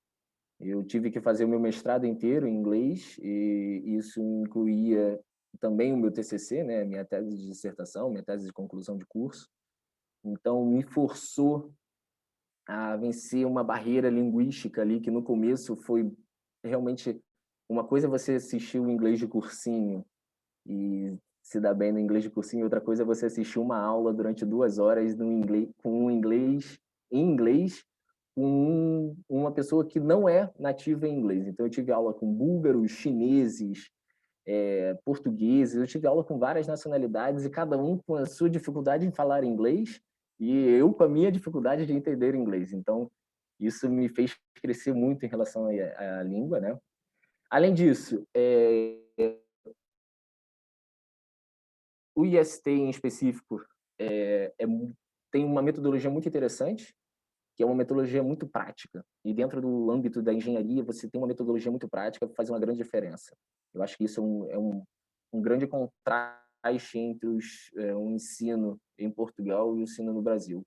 Eu tive que fazer o meu mestrado inteiro em inglês e isso incluía também o meu TCC, né, minha tese de dissertação, minha tese de conclusão de curso. Então, me forçou a vencer uma barreira linguística ali, que no começo foi realmente uma coisa é você assistir o inglês de cursinho e se dar bem no inglês de cursinho, outra coisa é você assistir uma aula durante 2 horas no inglês, em inglês, com uma pessoa que não é nativa em inglês. Então, eu tive aula com búlgaros, chineses, portugueses, eu tive aula com várias nacionalidades e cada um com a sua dificuldade em falar inglês e eu com a minha dificuldade de entender inglês. Então, isso me fez crescer muito em relação à língua, né? Além disso, o IST em específico tem uma metodologia muito interessante, que é uma metodologia muito prática. E dentro do âmbito da engenharia, você tem uma metodologia muito prática que faz uma grande diferença. Eu acho que isso é um grande contraste entre o ensino em Portugal e o ensino no Brasil.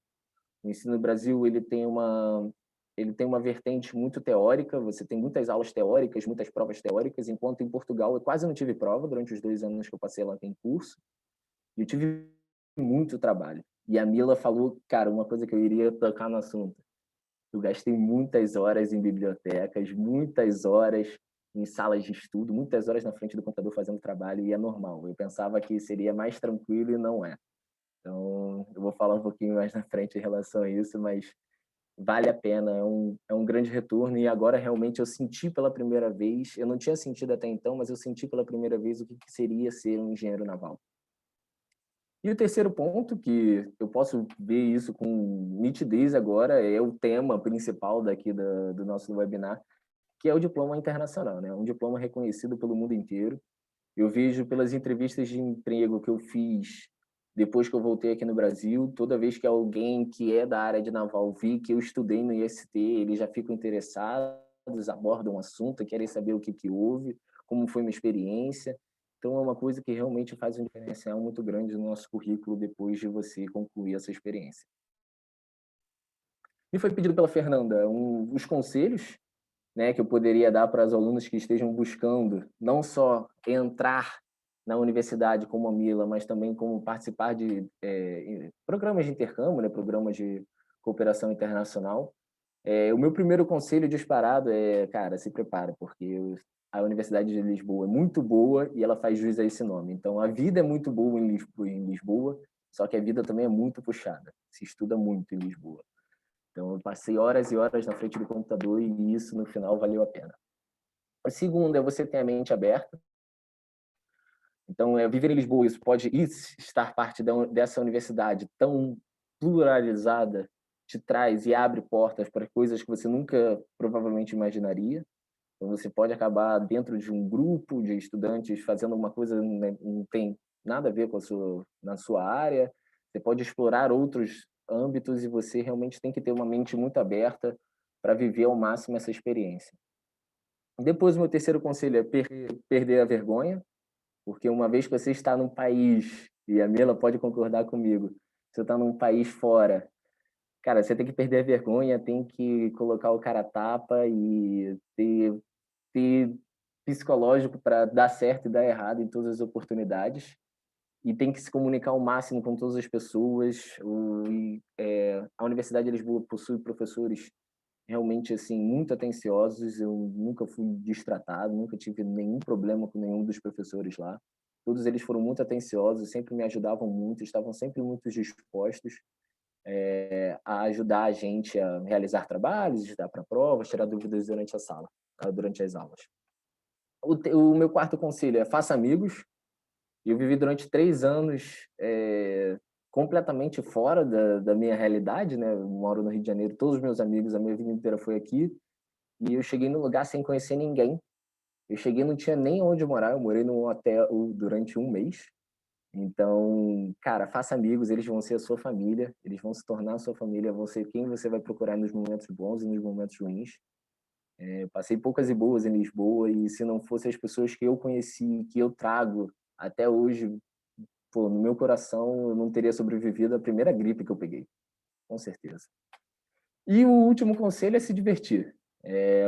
O ensino no Brasil ele tem uma vertente muito teórica, você tem muitas aulas teóricas, muitas provas teóricas, enquanto em Portugal eu quase não tive prova durante os 2 anos que eu passei lá em curso, e eu tive muito trabalho. E a Mila falou, cara, uma coisa que eu iria tocar no assunto. Eu gastei muitas horas em bibliotecas, muitas horas em salas de estudo, muitas horas na frente do computador fazendo trabalho, e é normal. Eu pensava que seria mais tranquilo e não é. Então, eu vou falar um pouquinho mais na frente em relação a isso, mas vale a pena, é um grande retorno, e agora realmente eu senti pela primeira vez, eu não tinha sentido até então, mas eu senti pela primeira vez o que seria ser um engenheiro naval. E o terceiro ponto, que eu posso ver isso com nitidez agora, é o tema principal daqui do nosso webinar, que é o diploma internacional, né? Um diploma reconhecido pelo mundo inteiro. Eu vejo pelas entrevistas de emprego que eu fiz depois que eu voltei aqui no Brasil, toda vez que alguém que é da área de naval vi que eu estudei no IST, eles já ficam interessados, abordam o assunto, querem saber o que houve, como foi minha experiência. Então, é uma coisa que realmente faz um diferencial muito grande no nosso currículo depois de você concluir essa experiência. Me foi pedido pela Fernanda os conselhos, né, que eu poderia dar para os alunos que estejam buscando não só entrar na universidade como a Mila, mas também como participar de programas de intercâmbio, né, programas de cooperação internacional. O meu primeiro conselho disparado é, cara, se prepara, porque a Universidade de Lisboa é muito boa e ela faz jus a esse nome. Então, a vida é muito boa em Lisboa, só que a vida também é muito puxada. Se estuda muito em Lisboa. Então, eu passei horas e horas na frente do computador e isso, no final, valeu a pena. O segundo é você ter a mente aberta. Então, viver em Lisboa, isso pode estar parte dessa universidade tão pluralizada, te traz e abre portas para coisas que você nunca provavelmente imaginaria. Então, você pode acabar dentro de um grupo de estudantes fazendo uma coisa que não tem nada a ver com na sua área. Você pode explorar outros âmbitos e você realmente tem que ter uma mente muito aberta para viver ao máximo essa experiência. Depois, o meu terceiro conselho é perder a vergonha, porque uma vez que você está num país, e a Mila pode concordar comigo, você está num país fora, cara, você tem que perder a vergonha, tem que colocar o cara a tapa e ter psicológico para dar certo e dar errado em todas as oportunidades. E tem que se comunicar ao máximo com todas as pessoas. A Universidade de Lisboa possui professores realmente assim muito atenciosos. Eu nunca fui destratado, nunca tive nenhum problema com nenhum dos professores lá. Todos eles foram muito atenciosos, sempre me ajudavam muito, estavam sempre muito dispostos a ajudar a gente a realizar trabalhos, estudar para provas, tirar dúvidas durante a sala, durante as aulas. O meu quarto conselho é faça amigos. Eu vivi durante 3 anos completamente fora da minha realidade, né? Eu moro no Rio de Janeiro, todos os meus amigos, a minha vida inteira foi aqui, e eu cheguei no lugar sem conhecer ninguém. Eu cheguei, não tinha nem onde morar, eu morei num hotel durante 1 mês. Então, cara, faça amigos, eles vão ser a sua família, eles vão se tornar a sua família, vão ser quem você vai procurar nos momentos bons e nos momentos ruins. Eu passei poucas e boas em Lisboa, e se não fossem as pessoas que eu conheci, que eu trago até hoje, pô, no meu coração, eu não teria sobrevivido à primeira gripe que eu peguei, com certeza. E o último conselho é se divertir.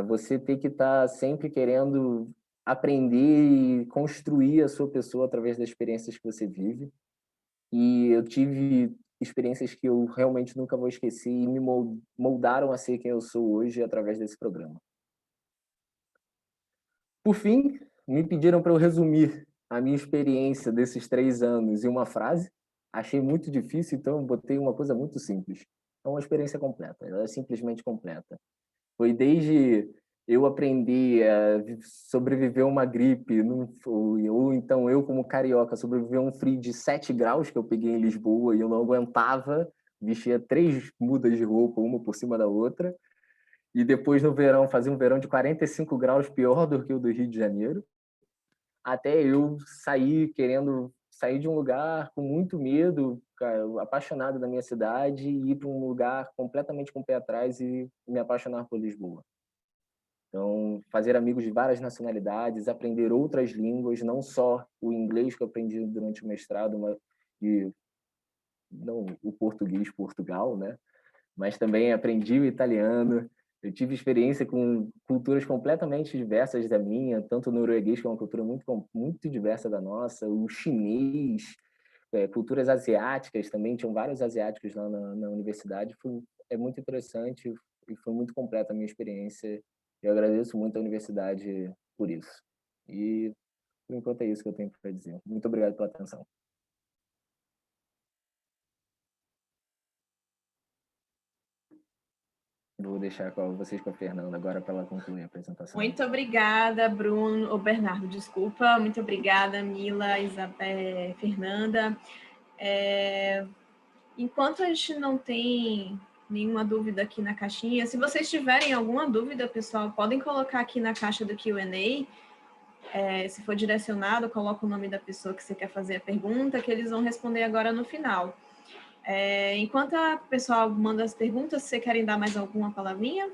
Você tem que estar sempre querendo aprender e construir a sua pessoa através das experiências que você vive. E eu tive experiências que eu realmente nunca vou esquecer e me moldaram a ser quem eu sou hoje através desse programa. Por fim, me pediram para eu resumir a minha experiência desses 3 anos em uma frase. Achei muito difícil, então eu botei uma coisa muito simples. É uma experiência completa, ela é simplesmente completa. Foi desde eu aprender a sobreviver a uma gripe, ou então eu, como carioca, sobreviver a um frio de 7 graus que eu peguei em Lisboa e eu não aguentava, vestia 3 mudas de roupa, uma por cima da outra, e depois no verão, fazia um verão de 45 graus, pior do que o do Rio de Janeiro, até eu querendo sair de um lugar com muito medo, apaixonado da minha cidade, e ir para um lugar completamente com o pé atrás e me apaixonar por Lisboa. Então, fazer amigos de várias nacionalidades, aprender outras línguas, não só o inglês que eu aprendi durante o mestrado, e não o português, Portugal, né? Mas também aprendi o italiano. Eu tive experiência com culturas completamente diversas da minha, tanto o norueguês, que é uma cultura muito diversa da nossa, o chinês, culturas asiáticas também, tinham vários asiáticos lá na universidade. É muito interessante e foi muito completa a minha experiência. Eu agradeço muito a universidade por isso. E, por enquanto, é isso que eu tenho para dizer. Muito obrigado pela atenção. Vou deixar vocês com a Fernanda agora para ela concluir a apresentação. Muito obrigada, Bruno, ou Bernardo, desculpa. Muito obrigada, Mila, Isabel, Fernanda. Enquanto a gente não tem nenhuma dúvida aqui na caixinha, se vocês tiverem alguma dúvida, pessoal, podem colocar aqui na caixa do Q&A. Se for direcionado, coloca o nome da pessoa que você quer fazer a pergunta, que eles vão responder agora no final. Enquanto a pessoal manda as perguntas, vocês querem dar mais alguma palavrinha?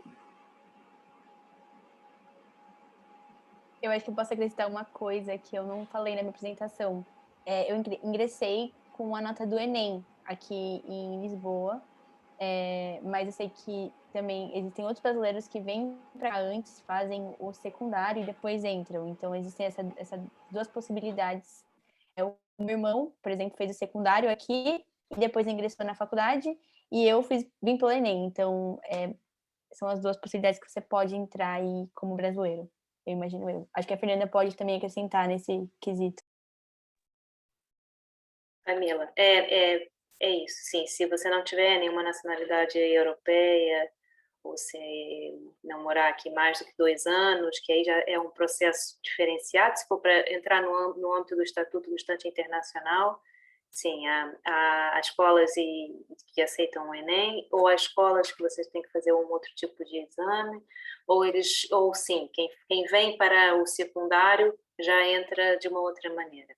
Eu acho que eu posso acrescentar uma coisa que eu não falei na minha apresentação. Eu ingressei com a nota do Enem aqui em Lisboa, mas eu sei que também existem outros brasileiros que vêm para antes, fazem o secundário e depois entram. Então, existem essas 2 possibilidades. O meu irmão, por exemplo, fez o secundário aqui e depois ingressou na faculdade, e eu vim pelo Enem. Então, são as 2 possibilidades que você pode entrar aí como brasileiro. Eu imagino eu. Acho que a Fernanda pode também acrescentar nesse quesito. Camila, é isso, sim. Se você não tiver nenhuma nacionalidade europeia, ou se não morar aqui mais do que 2 anos, que aí já é um processo diferenciado. Se for para entrar no âmbito do Estatuto do Estudante Internacional, sim, há escolas que aceitam o Enem, ou há escolas que vocês têm que fazer um outro tipo de exame, ou sim, quem vem para o secundário já entra de uma outra maneira.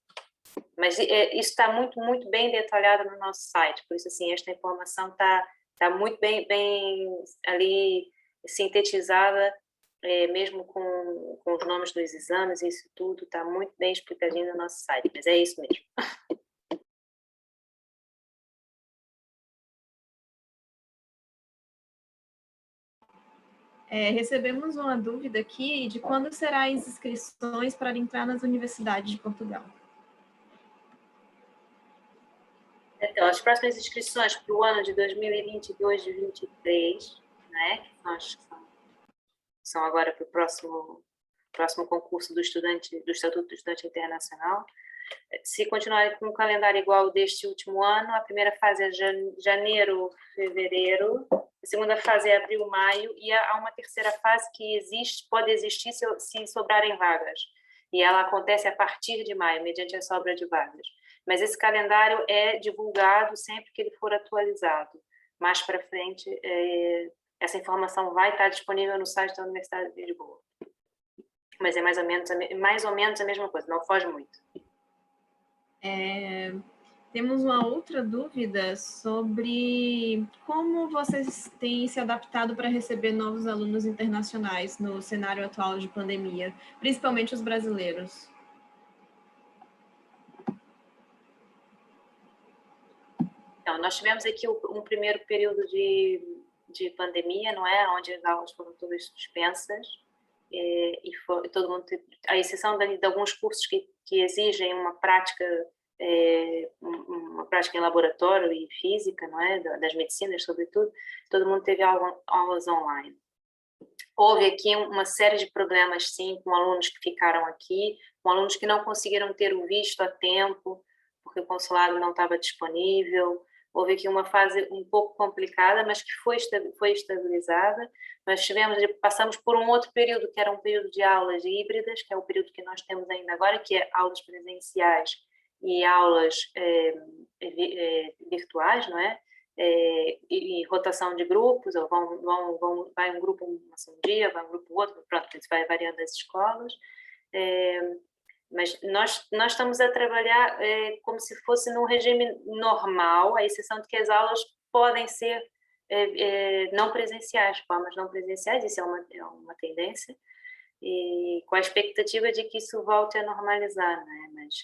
Mas isso está muito, muito bem detalhado no nosso site, por isso, assim, esta informação está muito bem ali sintetizada, mesmo com os nomes dos exames, isso tudo está muito bem explicadinho no nosso site, mas é isso mesmo. Recebemos uma dúvida aqui de quando serão as inscrições para entrar nas universidades de Portugal. Então, as próximas inscrições para o ano de 2022 e 2023, né, que são agora para o próximo concurso do Estatuto do Estudante Internacional, Se continuar com o calendário igual deste último ano, a primeira fase é janeiro, fevereiro, a segunda fase é abril, maio, e há uma terceira fase que pode existir se sobrarem vagas. E ela acontece a partir de maio, mediante a sobra de vagas. Mas esse calendário é divulgado sempre que ele for atualizado. Mais para frente, essa informação vai estar disponível no site da Universidade de Lisboa. Mas é mais ou menos a mesma coisa, não foge muito. Temos uma outra dúvida sobre como vocês têm se adaptado para receber novos alunos internacionais no cenário atual de pandemia, principalmente os brasileiros. Então, nós tivemos aqui um primeiro período de pandemia, não é? Onde as aulas foram todas suspensas, e todo mundo, à exceção de alguns cursos que exigem uma prática em laboratório e física, não é? Das medicinas, sobretudo, todo mundo teve aulas online. Houve aqui uma série de problemas, sim, com alunos que ficaram aqui, com alunos que não conseguiram ter o visto a tempo, porque o consulado não estava disponível. Houve aqui uma fase um pouco complicada, mas que foi estabilizada. Nós passamos por um outro período, que era um período de aulas híbridas, que é o período que nós temos ainda agora, que é aulas presenciais e aulas virtuais, não é? E rotação de grupos, ou vai um grupo um dia, vai um grupo outro, pronto, isso vai variando as escolas. Mas nós estamos a trabalhar como se fosse num regime normal, à exceção de que as aulas podem ser não presenciais, formas não presenciais, isso é uma tendência, e com a expectativa de que isso volte a normalizar, né? Mas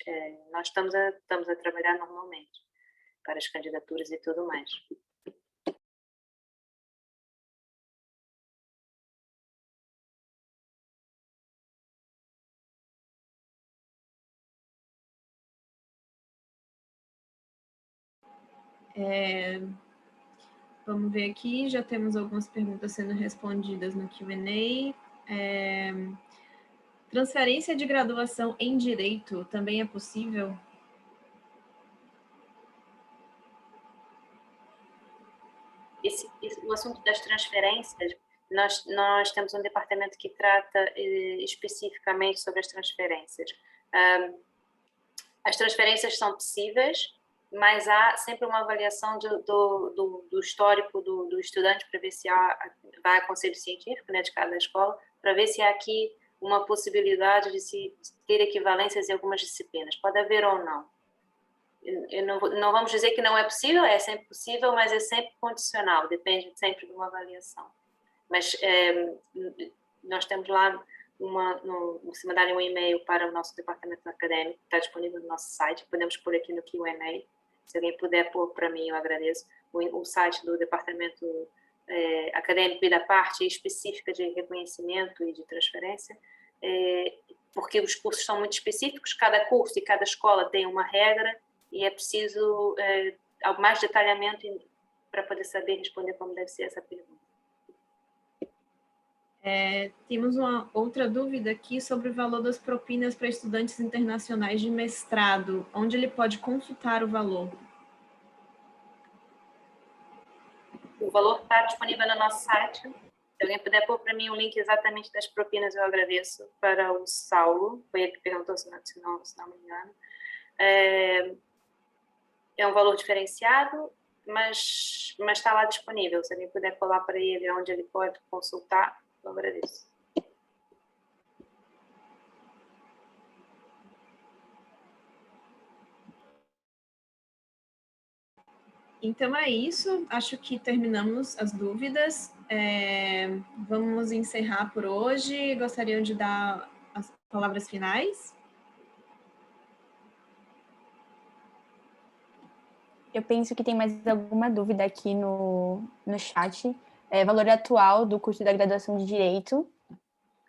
nós estamos a trabalhar normalmente para as candidaturas e tudo mais. Vamos ver aqui, já temos algumas perguntas sendo respondidas no Q&A. Transferência de graduação em Direito também é possível? O assunto das transferências, nós temos um departamento que trata especificamente sobre as transferências. As transferências são possíveis, mas há sempre uma avaliação do histórico do estudante para ver se vai a conselho científico, né, de cada escola, para ver se há aqui uma possibilidade de se ter equivalências em algumas disciplinas. Pode haver ou não. Não vamos dizer que não é possível, é sempre possível, mas é sempre condicional, depende sempre de uma avaliação. Mas nós temos lá, se mandarem um e-mail para o nosso departamento acadêmico, está disponível no nosso site, podemos pôr aqui no Q&A, se alguém puder pôr para mim, eu agradeço, o site do departamento acadêmico e da parte específica de reconhecimento e de transferência, porque os cursos são muito específicos, cada curso e cada escola tem uma regra, e é preciso mais detalhamento para poder saber responder como deve ser essa pergunta. Temos uma outra dúvida aqui sobre o valor das propinas para estudantes internacionais de mestrado. Onde ele pode consultar o valor? O valor está disponível no nosso site. Se alguém puder pôr para mim o link exatamente das propinas, eu agradeço, para o Saulo. Foi ele que perguntou, se não me engano. É um valor diferenciado, mas está lá disponível. Se alguém puder colar para ele onde ele pode consultar, eu agradeço. Então é isso, acho que terminamos as dúvidas. Vamos encerrar por hoje. Gostariam de dar as palavras finais? Eu penso que tem mais alguma dúvida aqui no chat. Valor atual do curso da graduação de Direito.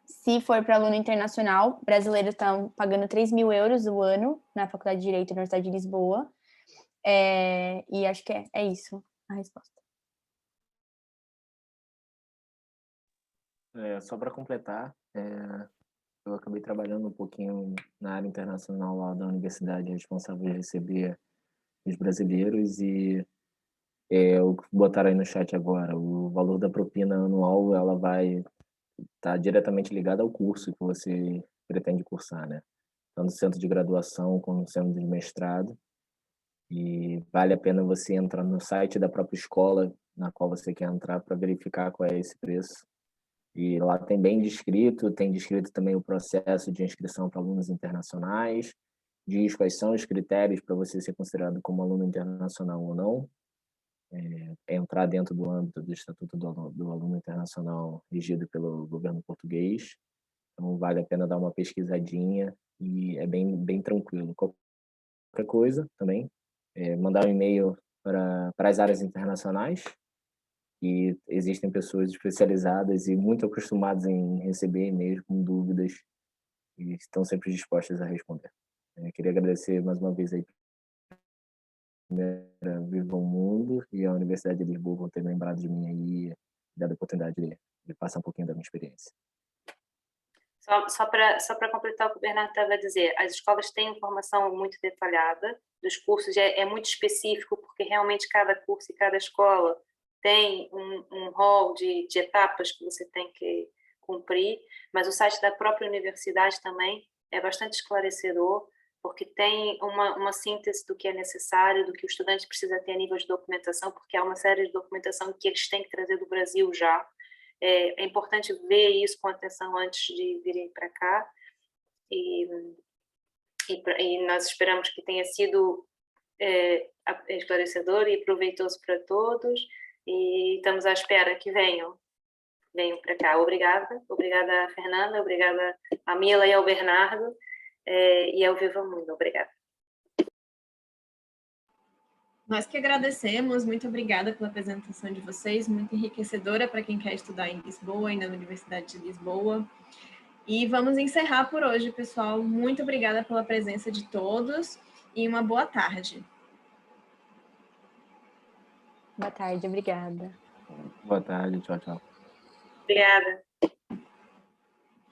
Se for para aluno internacional, brasileiros estão pagando 3 mil euros o ano na Faculdade de Direito da Universidade de Lisboa. E acho que é isso a resposta. Só para completar, eu acabei trabalhando um pouquinho na área internacional lá da universidade, responsável por receber os brasileiros e o que botaram aí no chat agora, o valor da propina anual, ela vai estar diretamente ligada ao curso que você pretende cursar, né? Tanto no centro de graduação como no centro de mestrado. E vale a pena você entrar no site da própria escola na qual você quer entrar para verificar qual é esse preço. E lá tem descrito também o processo de inscrição para alunos internacionais, diz quais são os critérios para você ser considerado como aluno internacional ou não, entrar dentro do âmbito do Estatuto do Aluno Internacional regido pelo governo português. Então, vale a pena dar uma pesquisadinha e é bem tranquilo. Qualquer coisa também, mandar um e-mail para as áreas internacionais, e existem pessoas especializadas e muito acostumadas em receber e-mails com dúvidas e estão sempre dispostas a responder. Queria agradecer mais uma vez aí a Viva o Mundo e a Universidade de Lisboa por ter lembrado de mim aí e dado a oportunidade de passar um pouquinho da minha experiência. Só para completar o que o Bernardo estava a dizer, as escolas têm informação muito detalhada dos cursos, é muito específico, porque realmente cada curso e cada escola tem um rol de etapas que você tem que cumprir, mas o site da própria universidade também é bastante esclarecedor, porque tem uma síntese do que é necessário, do que o estudante precisa ter a nível de documentação, porque há uma série de documentação que eles têm que trazer do Brasil já. É importante ver isso com atenção antes de virem para cá, e nós esperamos que tenha sido esclarecedor e proveitoso para todos, e estamos à espera que venham para cá. Obrigada a Fernanda, obrigada a Mila e ao Bernardo, e ao Viva o Mundo. Obrigada. Nós que agradecemos, muito obrigada pela apresentação de vocês, muito enriquecedora para quem quer estudar em Lisboa e na Universidade de Lisboa. E vamos encerrar por hoje, pessoal. Muito obrigada pela presença de todos e uma boa tarde. Boa tarde, obrigada. Boa tarde, tchau, tchau. Obrigada.